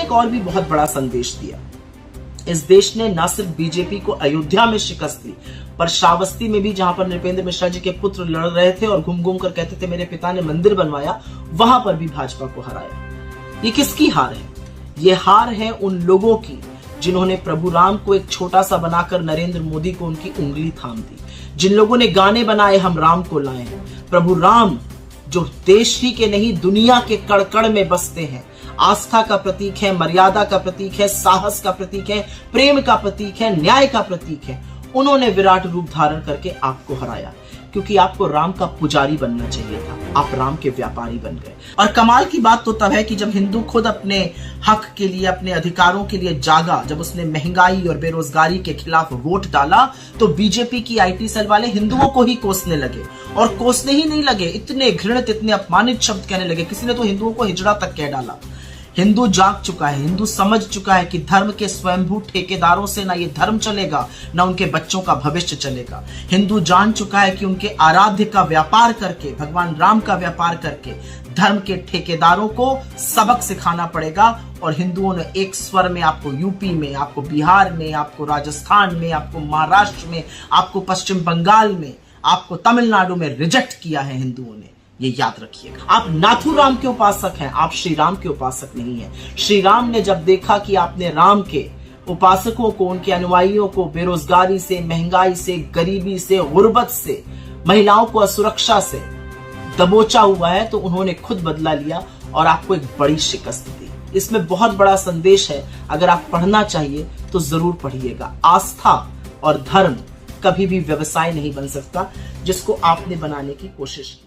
एक और भी बहुत बड़ा संदेश दिया। इस देश ने न सिर्फ बीजेपी को अयोध्या में शिकस्त दी, पर श्रावस्ती में भी, जहां पर नृपेंद्र मिश्रा जी के पुत्र लड़ रहे थे और घूम घूम कर कहते थे मेरे पिता ने मंदिर बनवाया, वहां पर भी भाजपा को हराया। ये किसकी हार है? ये हार है उन लोगों की जिन्होंने प्रभु राम को एक छोटा सा बनाकर नरेंद्र मोदी को उनकी उंगली थाम दी, जिन लोगों ने गाने बनाए हम राम को लाए हैं। प्रभु राम जो देश ही के नहीं दुनिया के कण कण में बसते हैं, आस्था का प्रतीक है, मर्यादा का प्रतीक है, साहस का प्रतीक है, प्रेम का प्रतीक है, न्याय का प्रतीक है, उन्होंने विराट रूप धारण करके आपको हराया, क्योंकि आपको राम का पुजारी बनना चाहिए था, आप राम के व्यापारी बन गए। और कमाल की बात तो तब है कि जब हिंदू खुद अपने हक के लिए, अपने अधिकारों के लिए जागा, जब उसने महंगाई और बेरोजगारी के खिलाफ वोट डाला, तो बीजेपी की आईटी सेल वाले हिंदुओं को ही कोसने लगे। और कोसने ही नहीं लगे, इतने घृणित, इतने अपमानित शब्द कहने लगे, किसी ने तो हिंदुओं को हिजड़ा तक कह डाला। हिंदू जाग चुका है, हिंदू समझ चुका है कि धर्म के स्वयंभू ठेकेदारों से ना ये धर्म चलेगा, ना उनके बच्चों का भविष्य चलेगा। हिंदू जान चुका है कि उनके आराध्य का व्यापार करके, भगवान राम का व्यापार करके धर्म के ठेकेदारों को सबक सिखाना पड़ेगा। और हिंदुओं ने एक स्वर में आपको यूपी में, आपको बिहार में, आपको राजस्थान में, आपको महाराष्ट्र में, आपको पश्चिम बंगाल में, आपको तमिलनाडु में रिजेक्ट किया है हिंदुओं ने। ये याद रखिएगा। आप नाथुराम के उपासक हैं, आप श्री राम के उपासक नहीं हैं। श्री राम ने जब देखा कि आपने राम के उपासकों को, उनके अनुयायियों को बेरोजगारी से, महंगाई से, गरीबी से, गुर्बत से, महिलाओं को असुरक्षा से दबोचा हुआ है, तो उन्होंने खुद बदला लिया और आपको एक बड़ी शिकस्त दी। इसमें बहुत बड़ा संदेश है, अगर आप पढ़ना चाहिए तो जरूर पढ़िएगा। आस्था और धर्म कभी भी व्यवसाय नहीं बन सकता, जिसको आपने बनाने की कोशिश की।